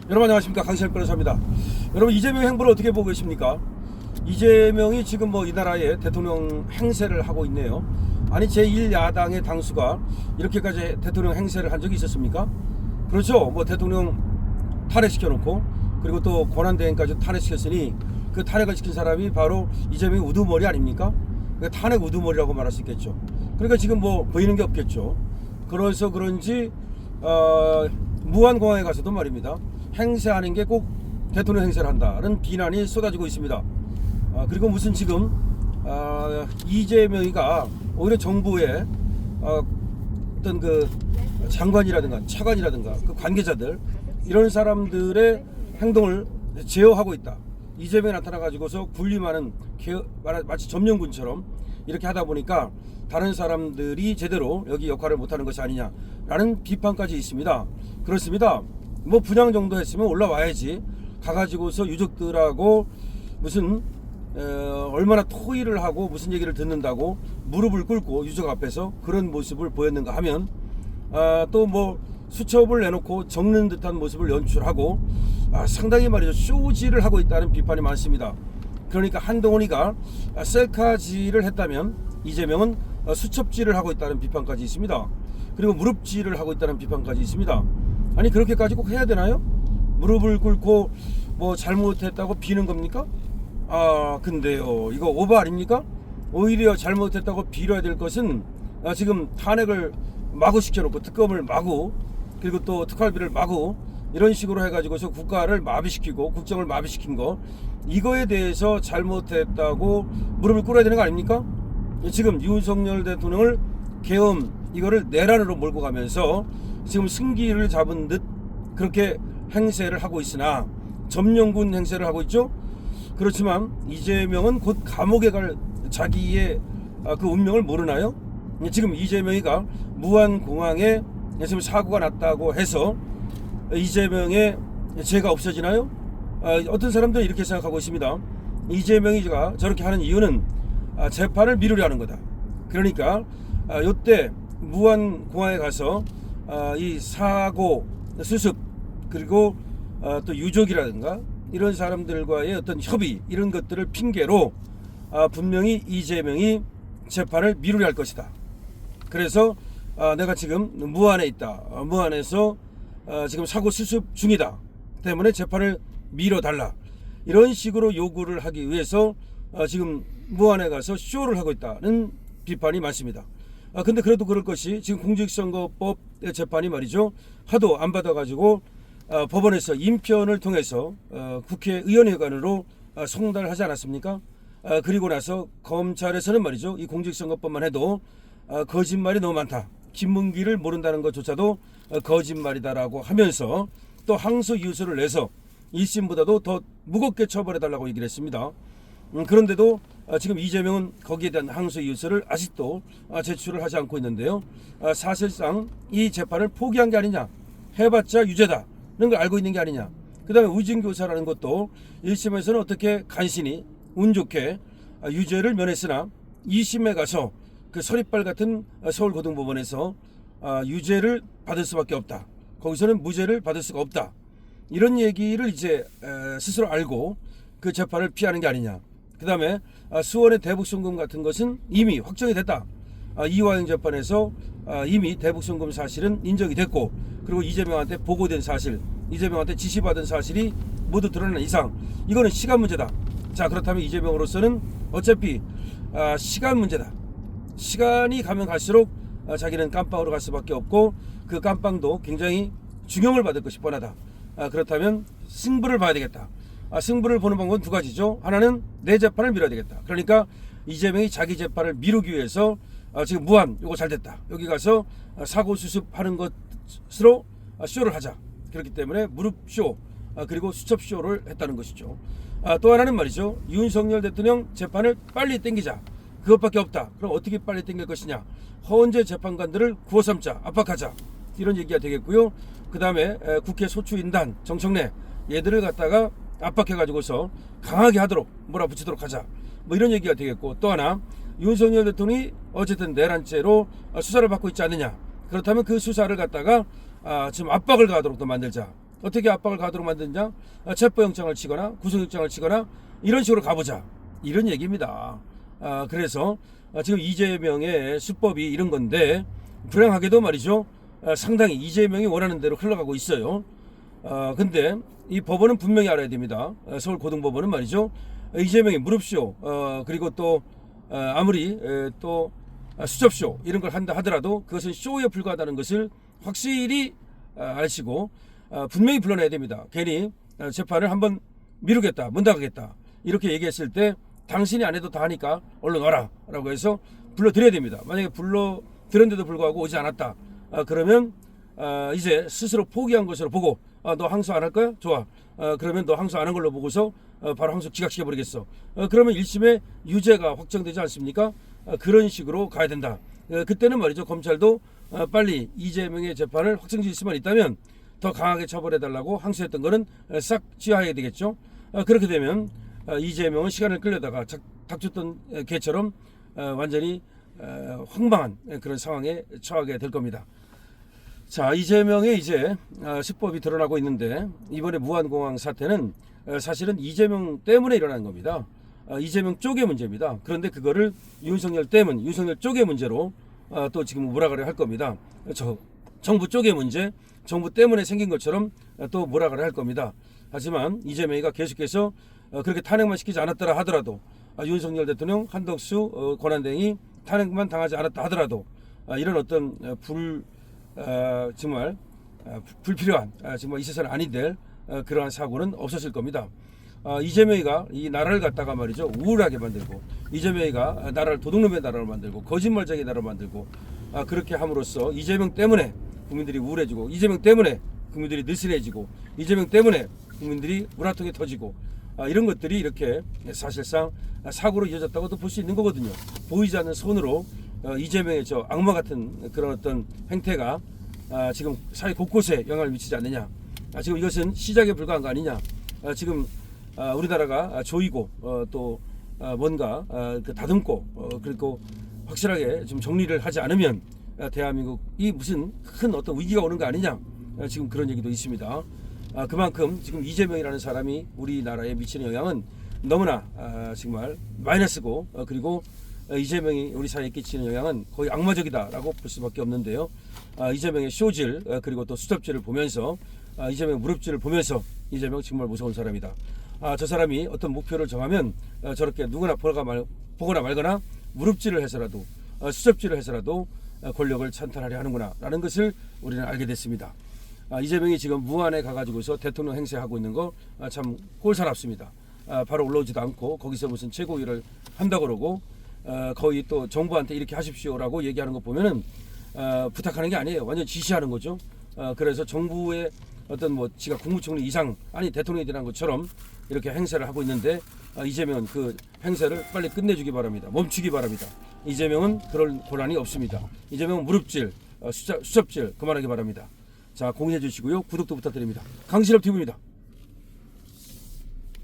여러분 안녕하십니까, 강신혁 변호사입니다. 여러분, 이재명 행보를 어떻게 보고 계십니까? 이재명이 지금 이 나라의 대통령 행세를 하고 있네요. 아니, 제1야당의 당수가 이렇게까지 대통령 행세를 한 적이 있었습니까? 그렇죠. 대통령 탄핵시켜놓고 그리고 또 권한대행까지 탄핵시켰으니 그 탄핵을 시킨 사람이 바로 이재명의 우두머리 아닙니까? 탄핵 우두머리라고 말할 수 있겠죠. 그러니까 지금 보이는 게 없겠죠. 그래서 그런지 무안공항에 가서도 말입니다, 행세하는 게 꼭 대통령 행세를 한다는 비난이 쏟아지고 있습니다. 그리고 무슨 지금 이재명이가 오히려 정부의 어떤 그 장관이라든가 차관이라든가 그 관계자들, 이런 사람들의 행동을 제어하고 있다. 이재명이 나타나가지고서 군림하는 마치 점령군처럼 이렇게 하다 보니까 다른 사람들이 제대로 여기 역할을 못하는 것이 아니냐라는 비판까지 있습니다. 그렇습니다. 분양 정도 했으면 올라와야지, 가가지고서 유족들하고 무슨 얼마나 토의를 하고 무슨 얘기를 듣는다고 무릎을 꿇고 유족 앞에서 그런 모습을 보였는가 하면 또 수첩을 내놓고 적는 듯한 모습을 연출하고 상당히 말이죠, 쇼지를 하고 있다는 비판이 많습니다. 그러니까 한동훈이가 셀카질을 했다면 이재명은 수첩질을 하고 있다는 비판까지 있습니다. 그리고 무릎질을 하고 있다는 비판까지 있습니다. 아니, 그렇게까지 꼭 해야 되나요? 무릎을 꿇고 잘못했다고 비는 겁니까? 근데요, 이거 오버 아닙니까? 오히려 잘못했다고 빌어야 될 것은 지금 탄핵을 마구 시켜놓고 특검을 마구, 그리고 또 특활비를 마구, 이런 식으로 해가지고서 국가를 마비시키고 국정을 마비시킨 거, 이거에 대해서 잘못했다고 무릎을 꿇어야 되는 거 아닙니까? 지금 윤석열 대통령을 계엄, 이거를 내란으로 몰고 가면서 지금 승기를 잡은 듯 그렇게 행세를 하고 있으나, 점령군 행세를 하고 있죠. 그렇지만 이재명은 곧 감옥에 갈 자기의 그 운명을 모르나요? 지금 이재명이가 무안공항에 지금 사고가 났다고 해서 이재명의 죄가 없어지나요? 어떤 사람들은 이렇게 생각하고 있습니다. 이재명이가 저렇게 하는 이유는 재판을 미루려 하는 거다. 그러니까 요때 무안공항에 가서 이 사고 수습, 그리고 또 유족이라든가 이런 사람들과의 어떤 협의, 이런 것들을 핑계로 분명히 이재명이 재판을 미루려 할 것이다. 그래서 내가 지금 무안에 있다, 무안에서 지금 사고 수습 중이다 때문에 재판을 미뤄달라, 이런 식으로 요구를 하기 위해서 지금 무안에 가서 쇼를 하고 있다는 비판이 많습니다. 근데 그래도 그럴 것이, 지금 공직선거법 재판이 말이죠, 하도 안 받아가지고 법원에서 인편을 통해서 국회의원회관으로 송달을 하지 않았습니까? 그리고 나서 검찰에서는 말이죠, 이 공직선거법만 해도 거짓말이 너무 많다, 김문기를 모른다는 것조차도 거짓말이다라고 하면서 또 항소 이유서를 내서 1심보다도 더 무겁게 처벌해달라고 얘기를 했습니다. 그런데도 지금 이재명은 거기에 대한 항소 이유서를 아직도 제출을 하지 않고 있는데요. 사실상 이 재판을 포기한 게 아니냐, 해봤자 유죄다는 걸 알고 있는 게 아니냐. 그 다음에 의진교사라는 것도 1심에서는 어떻게 간신히 운 좋게 유죄를 면했으나 2심에 가서 그 서리빨 같은 서울고등법원에서 유죄를 받을 수밖에 없다, 거기서는 무죄를 받을 수가 없다, 이런 얘기를 이제 스스로 알고 그 재판을 피하는 게 아니냐. 그 다음에 수원의 대북송금 같은 것은 이미 확정이 됐다. 이화영 재판에서 이미 대북송금 사실은 인정이 됐고, 그리고 이재명한테 보고된 사실, 이재명한테 지시받은 사실이 모두 드러난 이상 이거는 시간 문제다. 자, 그렇다면 이재명으로서는 어차피 시간 문제다. 시간이 가면 갈수록 자기는 깜빵으로 갈 수밖에 없고, 그 깜빵도 굉장히 중형을 받을 것이 뻔하다. 그렇다면 승부를 봐야 되겠다. 승부를 보는 방법은 두 가지죠. 하나는 내 재판을 미뤄야 되겠다. 그러니까 이재명이 자기 재판을 미루기 위해서 지금 무안, 요거 잘 됐다, 여기 가서 사고 수습하는 것으로 쇼를 하자. 그렇기 때문에 무릎쇼, 그리고 수첩쇼를 했다는 것이죠. 또 하나는 말이죠, 윤석열 대통령 재판을 빨리 땡기자, 그것밖에 없다. 그럼 어떻게 빨리 땡길 것이냐, 헌재 재판관들을 구워 삶자, 압박하자, 이런 얘기가 되겠고요. 그 다음에 국회 소추인단, 정청래, 얘들을 갖다가 압박해가지고서 강하게 하도록 몰아붙이도록 하자, 이런 얘기가 되겠고, 또 하나 윤석열 대통령이 어쨌든 내란죄로 수사를 받고 있지 않느냐, 그렇다면 그 수사를 갖다가 지금 압박을 가하도록 또 만들자, 어떻게 압박을 가도록 만드냐? 체포영장을 치거나 구속영장을 치거나 이런 식으로 가보자, 이런 얘기입니다. 그래서 지금 이재명의 수법이 이런 건데, 불행하게도 말이죠, 상당히 이재명이 원하는 대로 흘러가고 있어요. 근데 이 법원은 분명히 알아야 됩니다. 서울고등법원은 말이죠, 이재명이 무릎쇼, 그리고 또 아무리 또 수첩쇼 이런 걸 한다 하더라도 그것은 쇼에 불과하다는 것을 확실히 아시고 분명히 불러내야 됩니다. 괜히 재판을 한번 미루겠다, 못 나가겠다 이렇게 얘기했을 때 당신이 안 해도 다 하니까 얼른 와라 라고 해서 불러드려야 됩니다. 만약에 불러드렸는데도 불구하고 오지 않았다, 그러면 이제 스스로 포기한 것으로 보고, 너 항소 안 할 거야? 좋아. 그러면 너 항소 안 한 걸로 보고서 바로 항소 기각시켜 버리겠어. 그러면 1심에 유죄가 확정되지 않습니까? 그런 식으로 가야 된다. 그때는 말이죠, 검찰도 빨리 이재명의 재판을 확정지을 수만 있다면 더 강하게 처벌해달라고 항소했던 거는 싹 취하해야 되겠죠. 그렇게 되면 이재명은 시간을 끌려다가 닥쳤던 개처럼 완전히 황망한 그런 상황에 처하게 될 겁니다. 자, 이재명의 이제 수법이 드러나고 있는데, 이번에 무한공항 사태는 사실은 이재명 때문에 일어난 겁니다. 이재명 쪽의 문제입니다. 그런데 그거를 윤석열 때문, 윤석열 쪽의 문제로 또 지금 몰아가려 할 겁니다. 정부 쪽의 문제, 정부 때문에 생긴 것처럼 또 몰아가려 할 겁니다. 하지만 이재명이가 계속해서 그렇게 탄핵만 시키지 않았더라 하더라도, 윤석열 대통령, 한덕수 권한대행이 탄핵만 당하지 않았다 하더라도 이런 어떤 정말 불필요한, 정말 있어서는 아니 될 그러한 사고는 없었을 겁니다. 이재명이가 이 나라를 갖다가 말이죠, 우울하게 만들고, 이재명이가 나라를 도둑놈의 나라로 만들고 거짓말쟁이 나라로 만들고, 그렇게 함으로써 이재명 때문에 국민들이 우울해지고, 이재명 때문에 국민들이 느슨해지고, 이재명 때문에 국민들이 우라통이 터지고, 이런 것들이 이렇게 사실상 사고로 이어졌다고도 볼 수 있는 거거든요. 보이지 않는 손으로 이재명의 저 악마 같은 그런 어떤 행태가 지금 사회 곳곳에 영향을 미치지 않느냐. 지금 이것은 시작에 불과한 거 아니냐. 지금 우리나라가 조이고 또 뭔가 다듬고 그리고 확실하게 좀 정리를 하지 않으면 대한민국이 무슨 큰 어떤 위기가 오는 거 아니냐. 지금 그런 얘기도 있습니다. 그만큼 지금 이재명이라는 사람이 우리나라에 미치는 영향은 너무나 정말 마이너스고, 그리고 이재명이 우리 사회에 끼치는 영향은 거의 악마적이다라고 볼 수밖에 없는데요. 이재명의 쇼질, 그리고 또 수첩질을 보면서, 이재명 무릎질을 보면서 이재명 정말 무서운 사람이다. 저 사람이 어떤 목표를 정하면 저렇게 누구나 보거나 말거나 무릎질을 해서라도 수첩질을 해서라도 권력을 찬탈하려 하는구나 라는 것을 우리는 알게 됐습니다. 이재명이 지금 무안에 가가지고서 대통령 행세하고 있는 거 참 꼴사납습니다. 바로 올라오지도 않고 거기서 무슨 최고위를 한다고 그러고, 거의 또 정부한테 이렇게 하십시오라고 얘기하는 거 보면은 부탁하는 게 아니에요. 완전 지시하는 거죠. 그래서 정부의 어떤 뭐 지가 국무총리 이상, 아니 대통령이 되는 것처럼 이렇게 행세를 하고 있는데, 이재명은 그 행세를 빨리 끝내주기 바랍니다. 멈추기 바랍니다. 이재명은 그럴 권한이 없습니다. 이재명은 무릎질, 수첩질 그만하기 바랍니다. 자, 공유해 주시고요. 구독도 부탁드립니다. 강신업 TV입니다.